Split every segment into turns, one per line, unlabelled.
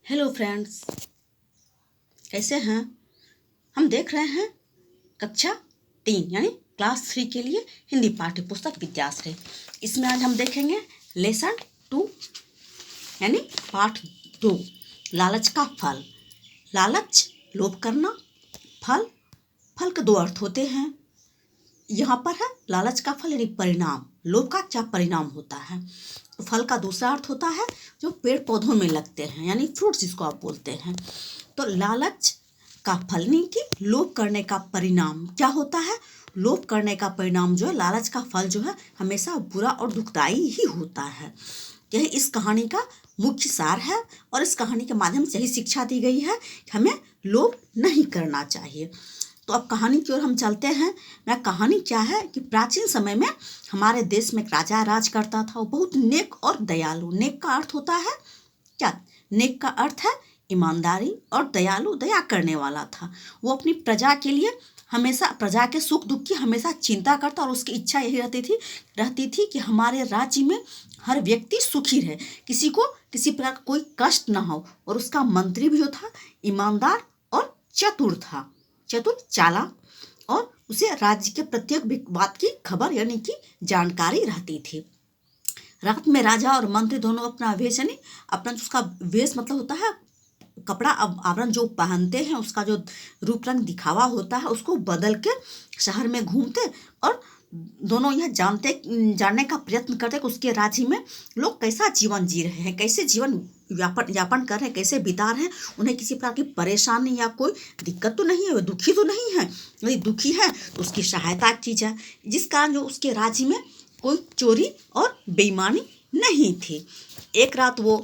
Hello friends, कैसे हैं। हम देख रहे हैं कक्षा 3 यानी क्लास 3 के लिए हिंदी पाठ्य पुस्तक विद्याश्री। इसमें आज हम देखेंगे लेसन 2 यानी पाठ 2, लालच का फल। लालच लोभ करना, फल के दो अर्थ होते हैं। यहाँ पर है लालच का फल यानी परिणाम। लोभ का क्या परिणाम होता है। तो फल का दूसरा अर्थ होता है जो पेड़ पौधों में लगते हैं यानी फ्रूट्स जिसको आप बोलते हैं। तो लालच का फल नहीं कि लोभ करने का परिणाम क्या होता है। लोभ करने का परिणाम जो है, लालच का फल जो है हमेशा बुरा और दुखदाई ही होता है। यह इस कहानी का मुख्य सार है और इस कहानी के माध्यम से यही शिक्षा दी गई है कि हमें लोभ नहीं करना चाहिए। तो अब कहानी की ओर हम चलते हैं। कहानी क्या है कि प्राचीन समय में हमारे देश में एक राजा राज करता था। वो बहुत नेक और दयालु। नेक का अर्थ होता है क्या? नेक का अर्थ है ईमानदारी और दयालु, दया करने वाला था। वो अपनी प्रजा के लिए हमेशा, प्रजा के सुख दुख की हमेशा चिंता करता और उसकी इच्छा यही रहती थी कि हमारे राज्य में हर व्यक्ति सुखी रहे, किसी को किसी प्रकार का कोई कष्ट ना हो। और उसका मंत्री भी जो था ईमानदार और चतुर था, चतुर चालाक, और उसे राज्य के प्रत्येक बात की खबर यानी कि जानकारी रहती थी। रात में राजा और मंत्री दोनों अपना वेश यानी अपना, उसका वेश मतलब होता है कपड़ा आवरण जो पहनते हैं, उसका जो रूप रंग दिखावा होता है उसको बदल के शहर में घूमते और दोनों यह जानने का प्रयत्न करते कि उसके राज्य में लोग कैसा जीवन जी रहे हैं, कैसे जीवन यापन कर रहे हैं, कैसे बिता रहे हैं। उन्हें किसी प्रकार की परेशानी या कोई दिक्कत तो नहीं है, वो दुखी तो नहीं है। यदि दुखी है तो उसकी सहायता की जाए, जिस कारण जो उसके राज्य में कोई चोरी और बेईमानी नहीं थी। एक रात वो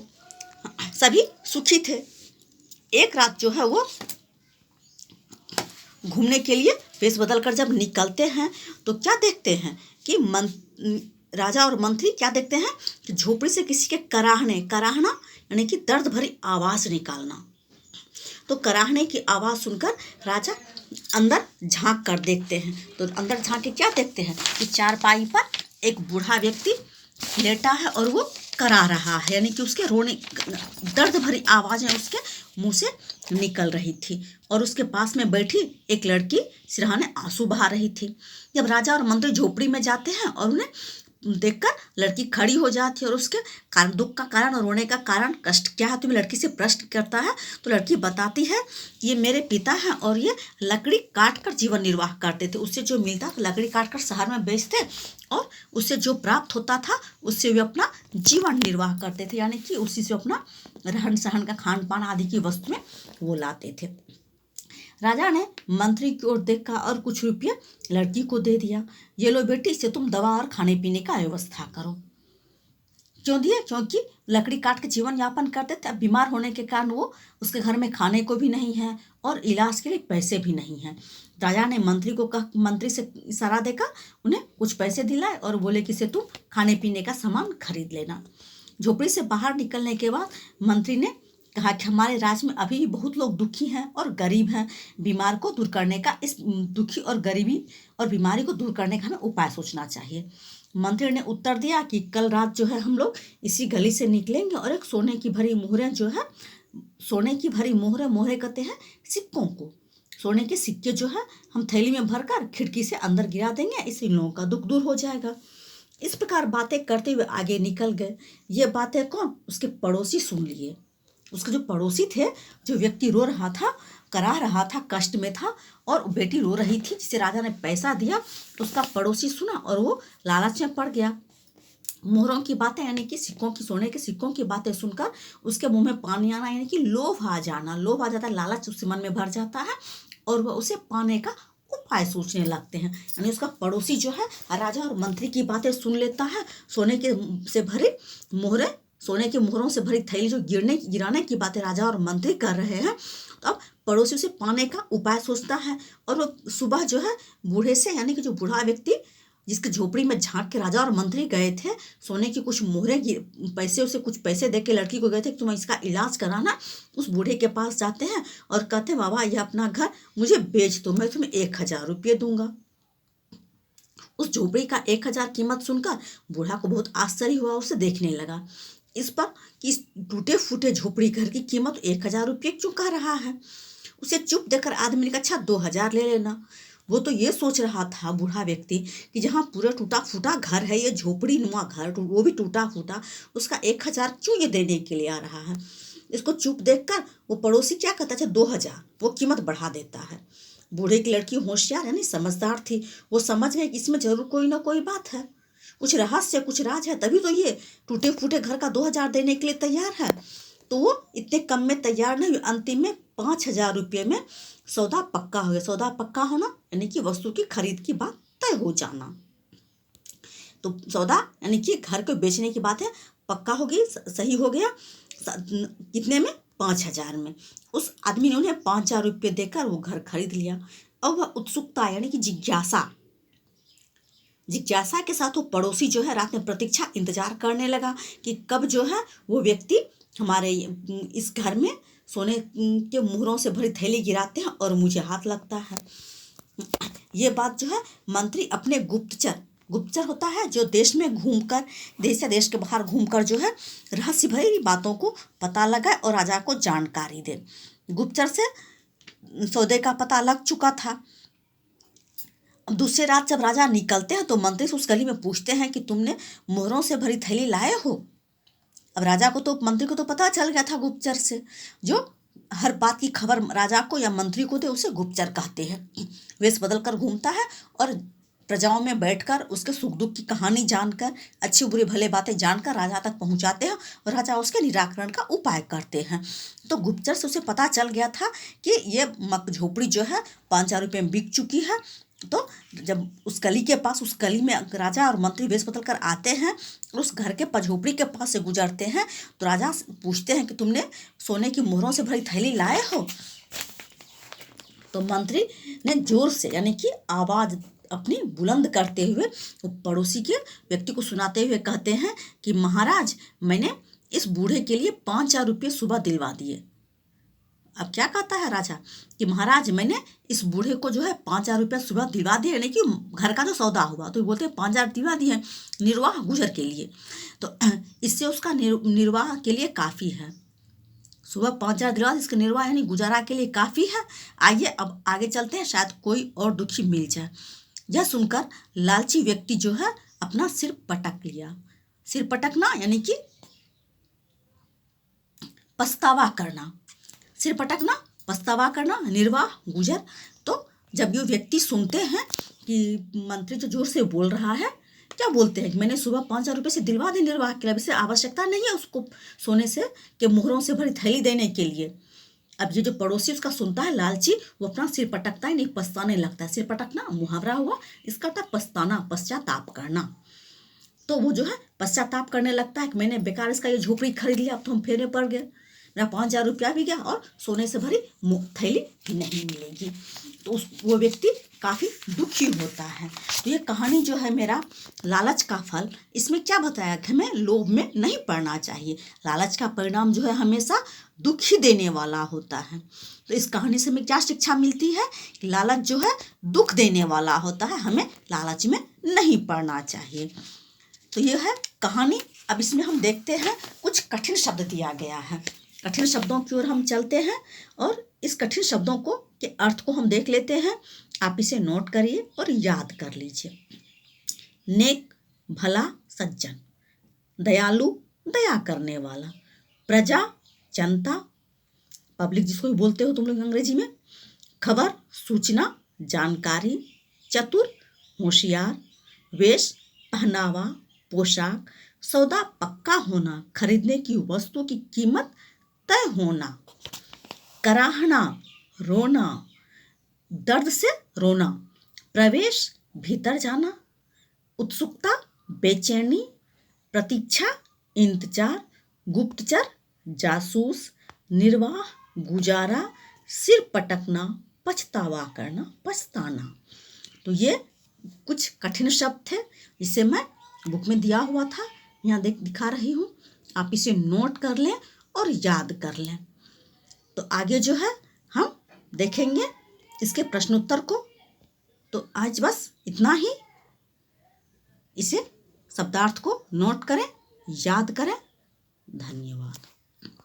सभी सुखी थे। एक रात जो है वो घूमने के लिए वेश बदल कर जब निकलते हैं तो क्या देखते हैं कि राजा और मंत्री क्या देखते हैं कि झोपड़ी से किसी के कराहना यानी कि दर्द भरी आवाज़ निकालना। तो कराहने की आवाज़ सुनकर राजा अंदर झांक कर देखते हैं। तो अंदर झांक के क्या देखते हैं कि चारपाई पर एक बूढ़ा व्यक्ति लेटा है और वो करा रहा है, यानी कि उसके रोने, दर्द भरी आवाज़ें उसके मुंह से निकल रही थी। और उसके पास में बैठी एक लड़की सिरहाने आंसू बहा रही थी। जब राजा और मंत्री झोपड़ी में जाते हैं और उन्हें देखकर लड़की खड़ी हो जाती है और उसके कारण, दुख का कारण और रोने का कारण, कष्ट क्या है, तुम्हें लड़की से प्रश्न करता है। तो लड़की बताती है ये मेरे पिता हैं और ये लकड़ी काट कर जीवन निर्वाह करते थे। उससे जो मिलता था लकड़ी काट कर शहर में बेचते और उससे जो प्राप्त होता था उससे वे अपना जीवन निर्वाह करते थे, यानी कि उसी से अपना रहन सहन का, खान पान आदि की वस्तुएं वो लाते थे। राजा ने मंत्री की ओर देखा और कुछ रुपये लड़की को दे दिया। ये लो बेटी, इससे तुम दवा और खाने पीने का व्यवस्था करो। क्यों दिए? क्योंकि लकड़ी काट के जीवन यापन करते थे। अब बीमार होने के कारण वो, उसके घर में खाने को भी नहीं है और इलाज के लिए पैसे भी नहीं हैं। राजा ने मंत्री से इशारा देकर उन्हें कुछ पैसे दिलाए और बोले कि इसे तुम खाने पीने का सामान खरीद लेना। झोपड़ी से बाहर निकलने के बाद मंत्री ने कहा कि हमारे राज्य में अभी भी बहुत लोग दुखी हैं और गरीब हैं। बीमार को दूर करने का, इस दुखी और गरीबी और बीमारी को दूर करने का हमें उपाय सोचना चाहिए। मंत्री ने उत्तर दिया कि कल रात जो है हम लोग इसी गली से निकलेंगे और एक सोने की भरी मोहरें जो है, सोने की भरी मोहरें कहते हैं सिक्कों को, सोने के सिक्के जो है हम थैली में भरकर खिड़की से अंदर गिरा देंगे, इससे लोगों का दुख दूर हो जाएगा। इस प्रकार बातें करते हुए आगे निकल गए। ये बातें कौन? उसके पड़ोसी सुन लिए। उसके जो पड़ोसी थे, जो व्यक्ति रो रहा था, करा रहा था, कष्ट में था और बेटी रो रही थी जिसे राजा ने पैसा दिया, उसका पड़ोसी सुना और वो लालच में पड़ गया। मोहरों की बातें यानी कि सिक्कों की, सोने के सिक्कों की बातें सुनकर उसके मुंह में पानी आना, यानी कि लोभ आ जाना। लोभ आ जाता है, लालच उसके मन में भर जाता है और वह उसे पाने का उपाय सोचने लगते हैं। यानी उसका पड़ोसी जो है राजा और मंत्री की बातें सुन लेता है। सोने के से भरी मोहरें, सोने के मोहरों से भरी थैली जो गिराने की बातें राजा और मंत्री कर रहे हैं, तो अब पड़ोसी उसे पाने का उपाय सोचता है। और वो सुबह जो है बूढ़े से, यानी कि जो बूढ़ा व्यक्ति जिसके झोपड़ी में झांक के राजा और मंत्री गए थे, सोने की कुछ मोहरें पैसे, उसे कुछ पैसे दे के लड़की को गए थे कि तुम इसका इलाज कराना, उस बूढ़े के पास जाते हैं और कहते हैं बाबा ये अपना घर मुझे बेच दो, मैं तुम्हें 1000 रुपये दूंगा। उस झोपड़ी का 1000 कीमत सुनकर बूढ़ा को बहुत आश्चर्य हुआ, उसे देखने लगा। इस पर कि इस टूटे फूटे झोपड़ी घर की कीमत 1,000 रुपये क्यों कह रहा है। उसे चुप देखकर आदमी ने कहा, अच्छा 2,000 ले लेना। वो तो ये सोच रहा था बूढ़ा व्यक्ति कि जहाँ पूरा टूटा फूटा घर है, ये झोपड़ी नुमा घर, वो भी टूटा फूटा, उसका 1,000 क्यों ये देने के लिए आ रहा है। इसको चुप देखकर वो पड़ोसी क्या कहता है, 2,000, वो कीमत बढ़ा देता है। बूढ़े की लड़की होशियार यानी समझदार थी, वो समझ गई कि इसमें जरूर कोई ना कोई बात है, कुछ रहस्य कुछ राज है, तभी तो ये टूटे फूटे घर का 2,000 देने के लिए तैयार है। तो वो इतने कम में तैयार नहीं हुई, अंतिम में 5,000 रुपये में सौदा पक्का हो गया। सौदा पक्का होना यानी कि वस्तु की खरीद की बात तय हो जाना। तो सौदा यानी कि घर को बेचने की बात है, पक्का हो गई, सही हो गया। कितने में, 5,000 में। उस आदमी ने उन्हें 5,000 रुपये देकर वो घर खरीद लिया। अब वह उत्सुकता यानी कि जिज्ञासा के साथ वो पड़ोसी जो है रात में प्रतीक्षा इंतजार करने लगा कि कब जो है वो व्यक्ति हमारे इस घर में सोने के मुहरों से भरी थैली गिराते हैं और मुझे हाथ लगता है। ये बात जो है मंत्री अपने गुप्तचर होता है जो देश में घूमकर, देश से देश के बाहर घूमकर जो है रहस्य भरी बातों को पता लगाए और राजा को जानकारी दे। गुप्तचर से सौदे का पता लग चुका था। दूसरी रात जब राजा निकलते हैं तो मंत्री से उस गली में पूछते हैं कि तुमने मोहरों से भरी थैली लाए हो। अब राजा को तो, मंत्री को तो पता चल गया था गुप्तचर से, जो हर बात की खबर राजा को या मंत्री को दे उसे गुप्तचर कहते हैं। वेश बदल कर घूमता है और प्रजाओं में बैठकर उसके सुख दुख की कहानी जानकर, अच्छी बुरी भले बातें जानकर राजा तक पहुंचाते हैं और राजा उसके निराकरण का उपाय करते हैं। तो गुप्तचर से उसे पता चल गया था कि ये झोपड़ी जो है 5,000 रुपये में बिक चुकी है। तो जब उस गली के पास, उस गली में राजा और मंत्री वेश बदल कर आते हैं और उस घर के झोपड़ी के पास से गुजरते हैं तो राजा पूछते हैं कि तुमने सोने की मोहरों से भरी थैली लाए हो। तो मंत्री ने जोर से यानी कि आवाज अपनी बुलंद करते हुए पड़ोसी के व्यक्ति को सुनाते हुए कहते हैं कि महाराज, मैंने इस बूढ़े के लिए 5,000 रुपये सुबह दिलवा दिए। अब क्या कहता है राजा कि महाराज, मैंने इस बूढ़े को जो है 5,000 रुपये सुबह दिलवा दिए, यानी कि घर का जो सौदा हुआ। तो बोलते हैं 5,000 दिलवा दिए निर्वाह गुजर के लिए, तो इससे उसका निर्वाह के लिए काफ़ी है। सुबह 5,000 दिलवा, इसके निर्वाह यानी गुजारा के लिए काफ़ी है। आइए अब आगे चलते हैं, शायद कोई और दुखी मिल जाए। यह सुनकर लालची व्यक्ति जो है अपना सिर पटक लिया। सिर पटकना यानी कि पछतावा करना, सिर पटकना, पछतावा करना, निर्वाह गुजर। तो जब ये व्यक्ति सुनते हैं कि मंत्री जो जोर से बोल रहा है, क्या बोलते हैं कि मैंने सुबह 5,000 रुपये से दिलवा दी निर्वाह के लिए, इसे आवश्यकता नहीं है उसको सोने से के मोहरों से भरी थैली देने के लिए। अब ये जो पड़ोसी उसका सुनता है लालची, वो अपना सिर पटकता है, नहीं पछताने लगता है। सिर पटकना मुहावरा हुआ, इसका था पछताना, पश्चाताप करना। तो वो जो है पश्चाताप करने लगता है कि मैंने बेकार इसका ये झोपड़ी खरीद लिया, अब तो हम फेरे पड़ गए, मेरा 5,000 रुपया भी गया और सोने से भरी थैली भी नहीं मिलेगी। तो वो व्यक्ति काफ़ी दुखी होता है। तो ये कहानी जो है मेरा लालच का फल, इसमें क्या बताया कि हमें लोभ में नहीं पड़ना चाहिए। लालच का परिणाम जो है हमेशा दुख ही देने वाला होता है। तो इस कहानी से हमें क्या शिक्षा मिलती है कि लालच जो है दुख देने वाला होता है, हमें लालच में नहीं पड़ना चाहिए। तो ये है कहानी। अब इसमें हम देखते हैं कुछ कठिन शब्द दिया गया है, कठिन शब्दों की ओर हम चलते हैं और इस कठिन शब्दों को के अर्थ को हम देख लेते हैं। आप इसे नोट करिए और याद कर लीजिए। नेक भला सज्जन, दयालु दया करने वाला, प्रजा जनता पब्लिक जिसको भी बोलते हो तुम लोग अंग्रेजी में, खबर सूचना जानकारी, चतुर होशियार, वेश पहनावा पोशाक, सौदा पक्का होना, खरीदने की वस्तु की कीमत तय होना, कराहना रोना, दर्द से रोना, प्रवेश भीतर जाना, उत्सुकता बेचैनी, प्रतीक्षा इंतजार, गुप्तचर जासूस, निर्वाह गुजारा, सिर पटकना पछतावा करना पछताना। तो ये कुछ कठिन शब्द थे जिसे मैं बुक में दिया हुआ था, यहाँ दिखा रही हूँ। आप इसे नोट कर लें और याद कर लें। तो आगे जो है हम देखेंगे इसके प्रश्नोत्तर को। तो आज बस इतना ही। इसे शब्दार्थ को नोट करें, याद करें। धन्यवाद।